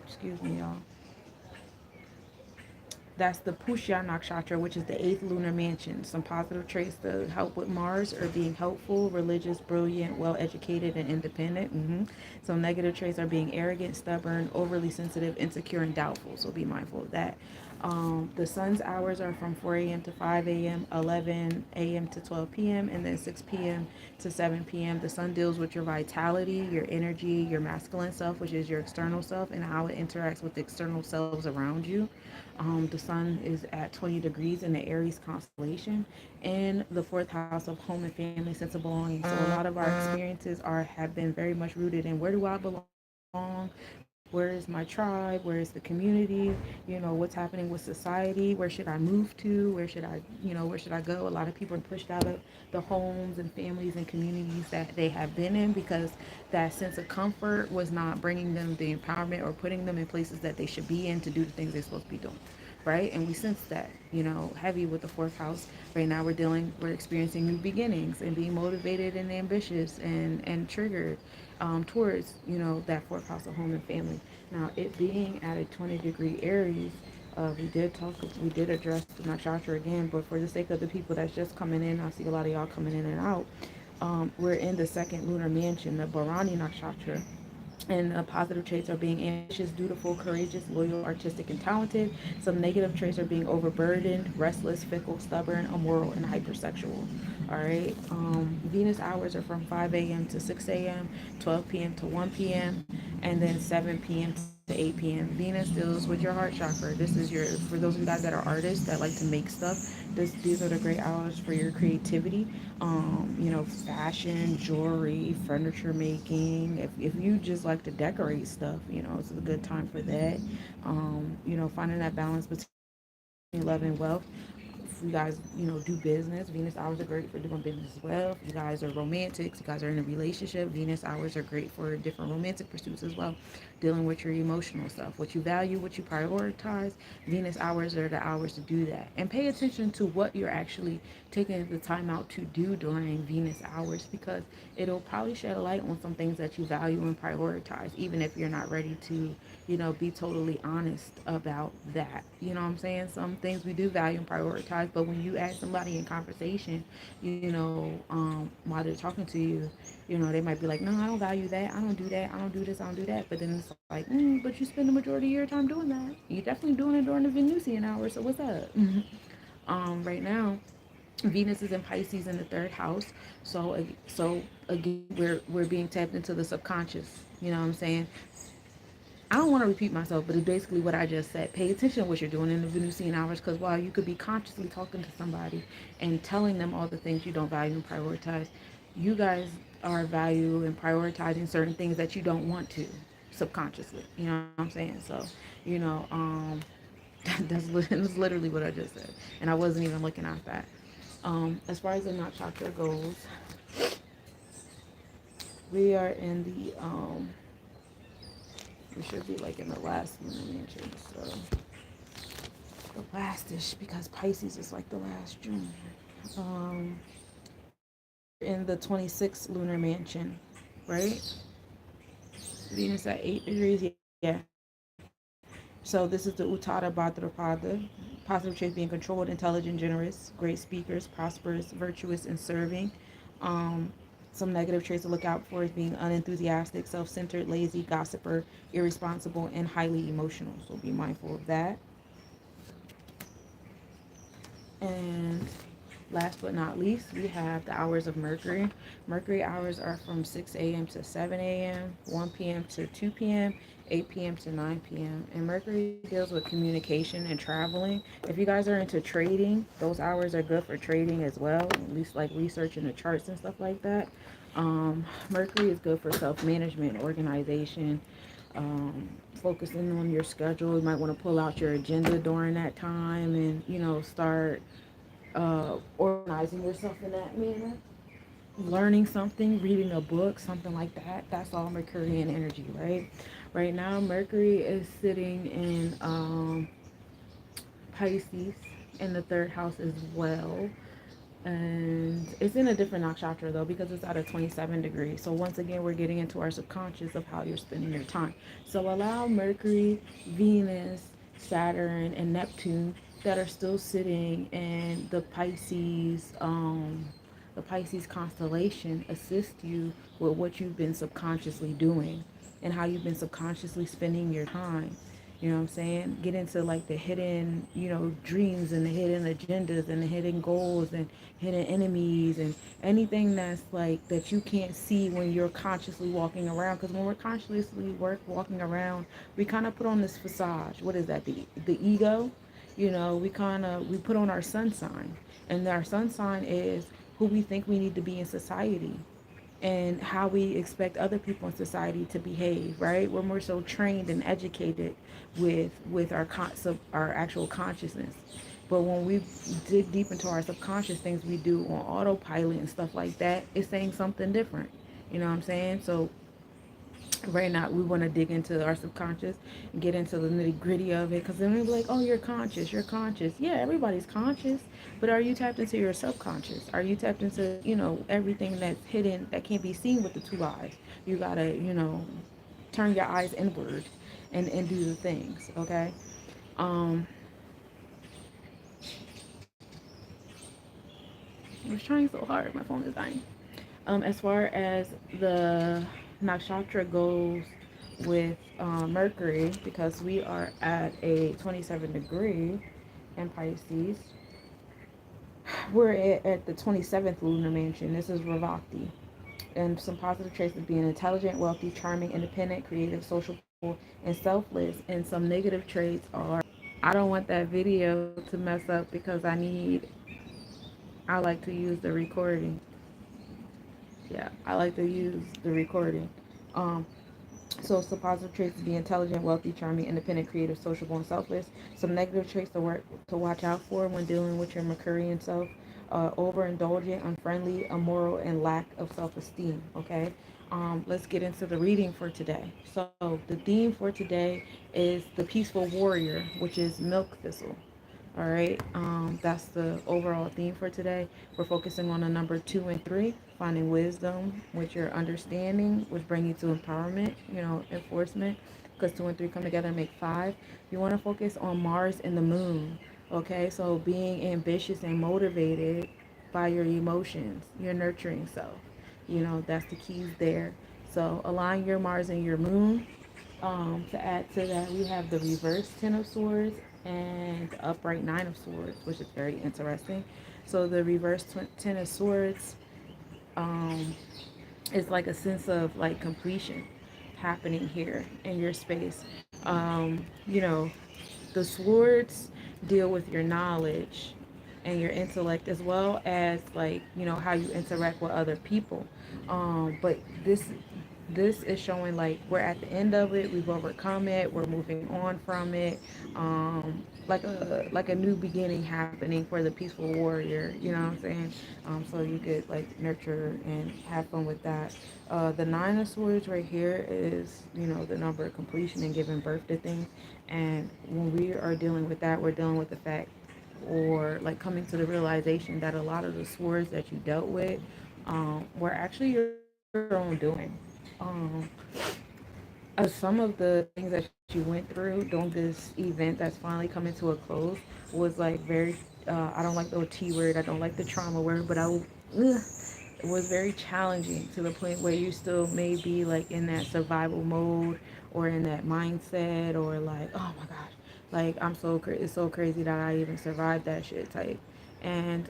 excuse me, y'all. That's the Pushya Nakshatra, which is the eighth lunar mansion. Some positive traits to help with Mars are being helpful, religious, brilliant, well educated, and independent. Some negative traits are being arrogant, stubborn, overly sensitive, insecure, and doubtful. So be mindful of that. The sun's hours are from 4 a.m. to 5 a.m., 11 a.m. to 12 p.m., and then 6 p.m. to 7 p.m. The sun deals with your vitality, your energy, your masculine self, which is your external self, and how it interacts with the external selves around you. The sun is at 20 degrees in the Aries constellation in the fourth house of home and family, sense of belonging. So a lot of our experiences have been very much rooted in where do I belong, where is my tribe, where is the community, what's happening with society, where should I move to, where should I go. A lot of people are pushed out of the homes and families and communities that they have been in because that sense of comfort was not bringing them the empowerment or putting them in places that they should be in to do the things they're supposed to be doing, right? And we sense that, heavy with the fourth house. Right now we're experiencing new beginnings and being motivated and ambitious and triggered towards, that fourth house of home and family. Now, it being at a 20-degree Aries, we did address the nakshatra again, but for the sake of the people that's just coming in, I see a lot of y'all coming in and out. We're in the second lunar mansion, the Bharani nakshatra, and positive traits are being ambitious, dutiful, courageous, loyal, artistic, and talented. Some negative traits are being overburdened, restless, fickle, stubborn, immoral, and hypersexual. All right. Venus hours are from 5 a.m. to 6 a.m., 12 p.m. to 1 p.m., and then 7 p.m. to 8 p.m. Venus deals with your heart chakra. This is for those of you guys that are artists that like to make stuff. These are the great hours for your creativity. Fashion, jewelry, furniture making. If you just like to decorate stuff, it's a good time for that. Finding that balance between love and wealth. If you guys, do business, Venus hours are great for doing business as well. If you guys are romantics, you guys are in a relationship, Venus hours are great for different romantic pursuits as well. Dealing with your emotional stuff, what you value, what you prioritize. Venus hours are the hours to do that. And pay attention to what you're actually taking the time out to do during Venus hours because it'll probably shed a light on some things that you value and prioritize, even if you're not ready to, be totally honest about that. You know what I'm saying? Some things we do value and prioritize, but when you ask somebody in conversation, while they're talking to you, they might be like, no, I don't value that. I don't do that. I don't do this. I don't do that. But then it's like, but you spend the majority of your time doing that. You're definitely doing it during the Venusian hours. So what's up? Right now, Venus is in Pisces in the third house. So again, we're being tapped into the subconscious. You know what I'm saying? I don't want to repeat myself, but it's basically what I just said. Pay attention to what you're doing in the Venusian hours because while you could be consciously talking to somebody and telling them all the things you don't value and prioritize, you guys are value and prioritizing certain things that you don't want to subconsciously. You know what I'm saying? So, you know, um, that's literally what I just said. And I wasn't even looking at that. As far as the nakshatra goes, we are in we should be like in the last lunar mansion. So the last-ish because Pisces is like the last June. Um, in the 26th lunar mansion, right? Venus at 8 degrees. Yeah. So this is the Uttada Bhadrapada. Positive traits being controlled, intelligent, generous, great speakers, prosperous, virtuous, and serving. Um, some negative traits to look out for is being unenthusiastic, self-centered, lazy, gossiper, irresponsible, and highly emotional. So be mindful of that. And last but not least, we have the hours of Mercury. Mercury hours are from 6 a.m. to 7 a.m., 1 p.m. to 2 p.m., 8 p.m. to 9 p.m. And Mercury deals with communication and traveling. If you guys are into trading, those hours are good for trading as well, at least like researching the charts and stuff like that. Mercury is good for self-management, organization, focusing on your schedule. You might want to pull out your agenda during that time and, start organizing organizing yourself in that manner, learning something, reading a book, something like that. That's all Mercurian energy, right? Right now, Mercury is sitting in Pisces in the third house as well. And it's in a different nakshatra though, because it's at a 27 degree. So once again, we're getting into our subconscious of how you're spending your time. So allow Mercury, Venus, Saturn, and Neptune that are still sitting in the Pisces constellation assist you with what you've been subconsciously doing and how you've been subconsciously spending your time. You know what I'm saying? Get into like the hidden, dreams and the hidden agendas and the hidden goals and hidden enemies and anything that's like that you can't see when you're consciously walking around. Because when we're consciously walking around, we kind of put on this facade. What is that? The ego. We put on our sun sign, and our sun sign is who we think we need to be in society and how we expect other people in society to behave, right? We're more so trained and educated with our actual consciousness. But when we dig deep into our subconscious, things we do on autopilot and stuff like that, it's saying something different. You know what I'm saying? So right now we want to dig into our subconscious and get into the nitty gritty of it, because then we'll be like, oh, you're conscious. Yeah, everybody's conscious, but are you tapped into your subconscious? Are you tapped into everything that's hidden that can't be seen with the two eyes? You gotta turn your eyes inward and do the things. Okay. um I was trying so hard, my phone is dying. As far as the nakshatra goes with Mercury, because we are at a 27 degree in Pisces, we're at the 27th lunar mansion. This is Ravakti. And some positive traits of being intelligent, wealthy, charming, independent, creative, sociable, and selfless. And some negative traits are I don't want that video to mess up because I like to use the recording. Yeah, I like to use the recording. Um, So some positive traits to be intelligent, wealthy, charming, independent, creative, sociable, and selfless. Some negative traits to watch out for when dealing with your Mercurian self: overindulgent, unfriendly, immoral, and lack of self-esteem. Okay. Let's get into the reading for today. So the theme for today is the peaceful warrior, which is milk thistle. All right, that's the overall theme for today. We're focusing on the number 2 and 3, finding wisdom with your understanding, which bring you to empowerment, enforcement, because 2 and 3 come together and make 5. You want to focus on Mars and the moon. Okay, so being ambitious and motivated by your emotions, your nurturing self. That's the keys there. So align your Mars and your moon. To add to that, we have the reverse Ten of Swords and the upright Nine of Swords, which is very interesting. So the reverse Ten of Swords um, is like a sense of like completion happening here in your space. The swords deal with your knowledge and your intellect, as well as like how you interact with other people. But this is showing like we're at the end of it, we've overcome it, we're moving on from it. Like a new beginning happening for the peaceful warrior, you know what I'm saying? So you could like nurture and have fun with that. The Nine of Swords right here is the number of completion and giving birth to things. And when we are dealing with that, we're dealing with the fact, or like coming to the realization that a lot of the swords that you dealt with were actually your own doing. um, some of the things that you went through during this event that's finally coming to a close was like very, I don't like the T word, I don't like the trauma word, but it was very challenging to the point where you still may be like in that survival mode or in that mindset, or like, oh my gosh, like it's so crazy that I even survived that shit type. And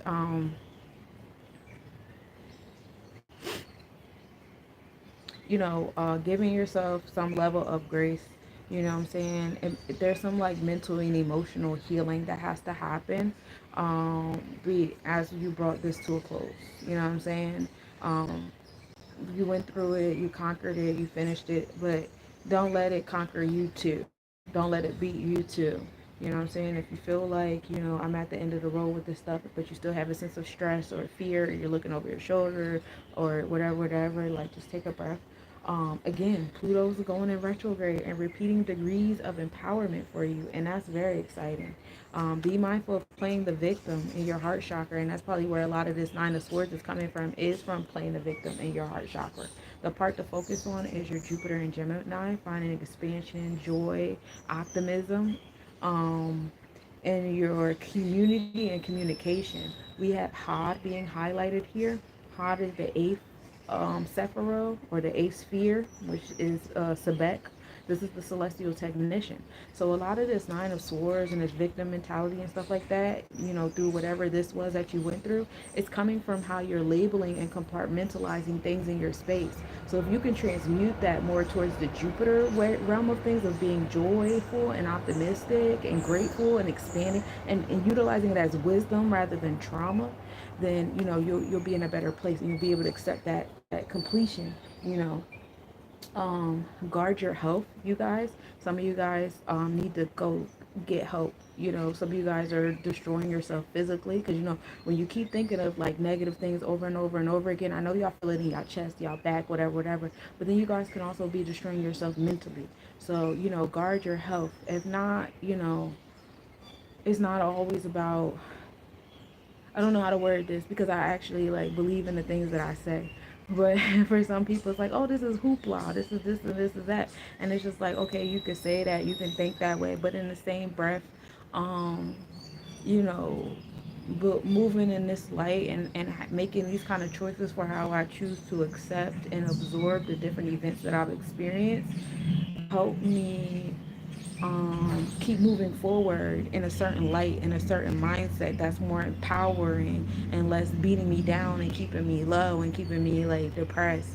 giving yourself some level of grace. You know what I'm saying? And there's some like mental and emotional healing that has to happen. Be as you brought this to a close. You know what I'm saying? Um, you went through it, you conquered it, you finished it, but don't let it conquer you too. Don't let it beat you too. You know what I'm saying? If you feel like, I'm at the end of the road with this stuff, but you still have a sense of stress or fear, or you're looking over your shoulder or whatever, like just take a breath. Again, Pluto's going in retrograde and repeating degrees of empowerment for you, and that's very exciting. Be mindful of playing the victim in your heart chakra, and that's probably where a lot of this Nine of Swords is coming from, is from playing the victim in your heart chakra. The part to focus on is your Jupiter and Gemini, finding expansion, joy, optimism, um, and your community and communication. We have Hod being highlighted here. Hod is the eighth Sephiroth, or the eighth sphere, which is Sebek. This is the celestial technician. So a lot of this Nine of Swords and this victim mentality and stuff like that, through whatever this was that you went through, it's coming from how you're labeling and compartmentalizing things in your space. So if you can transmute that more towards the Jupiter realm of things, of being joyful and optimistic and grateful and expanding, and utilizing it as wisdom rather than trauma, then you'll be in a better place, and you'll be able to accept that completion. Guard your health, you guys. Some of you guys need to go get help. Some of you guys are destroying yourself physically, because when you keep thinking of like negative things over and over and over again, I know y'all feel it in y'all chest, y'all back, whatever, but then you guys can also be destroying yourself mentally. So guard your health. If not, it's not always about, I don't know how to word this, because I actually like believe in the things that I say. But for some people, it's like, oh, this is hoopla, this is this and this is that, and it's just like, okay, you can say that, you can think that way, but in the same breath, um, you know, but moving in this light, and making these kind of choices for how I choose to accept and absorb the different events that I've experienced, help me keep moving forward in a certain light, in a certain mindset that's more empowering and less beating me down and keeping me low and keeping me like depressed.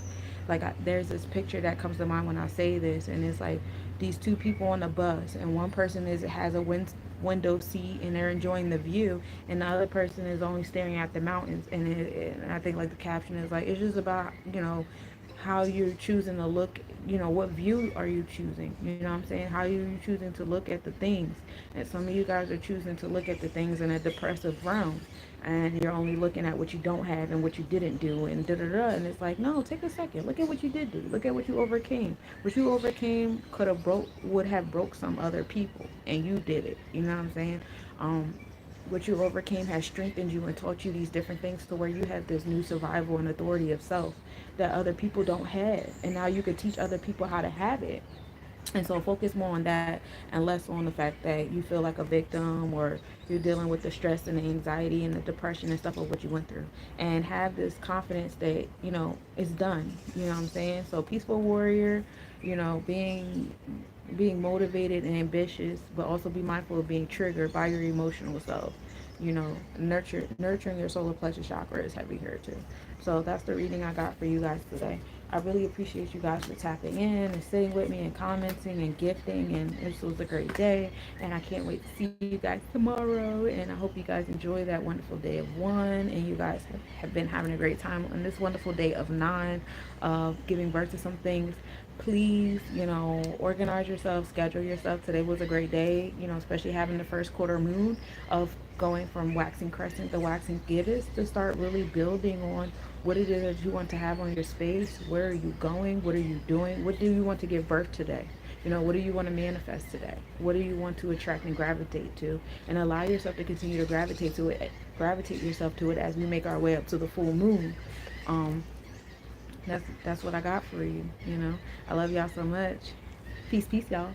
Like there's this picture that comes to mind when I say this, and it's like these two people on the bus, and one person has a window seat and they're enjoying the view, and the other person is only staring at the mountains. And I think like the caption is like, it's just about how you're choosing to look, what view are you choosing, what I'm saying, how are you choosing to look at the things. And some of you guys are choosing to look at the things in a depressive realm, and you're only looking at what you don't have and what you didn't do, and da da da. And it's like, no, take a second, look at what you did do, look at what you overcame. What you overcame would have broke some other people, and you did it. You know what I'm saying? um what you overcame has strengthened you and taught you these different things, to where you have this new survival and authority of self that other people don't have, and now you can teach other people how to have it. And so focus more on that, and less on the fact that you feel like a victim, or you're dealing with the stress and the anxiety and the depression and stuff of what you went through. And have this confidence that it's done. You know what I'm saying? So peaceful warrior, being motivated and ambitious, but also be mindful of being triggered by your emotional self. Nurturing your solar plexus chakra is heavy here too. So that's the reading I got for you guys today. I really appreciate you guys for tapping in and sitting with me and commenting and gifting. And this was a great day. And I can't wait to see you guys tomorrow. And I hope you guys enjoy that wonderful day of 1. And you guys have been having a great time on this wonderful day of 9, of giving birth to some things. Please, organize yourself, schedule yourself. Today was a great day, especially having the first quarter moon of going from waxing crescent to waxing gibbous, to start really building on what it is that you want to have on your space. Where are you going? What are you doing? What do you want to give birth today? What do you want to manifest today? What do you want to attract and gravitate to? And allow yourself to continue to gravitate yourself to it as we make our way up to the full moon. Um, that's what I got for you. I love y'all so much. Peace, y'all.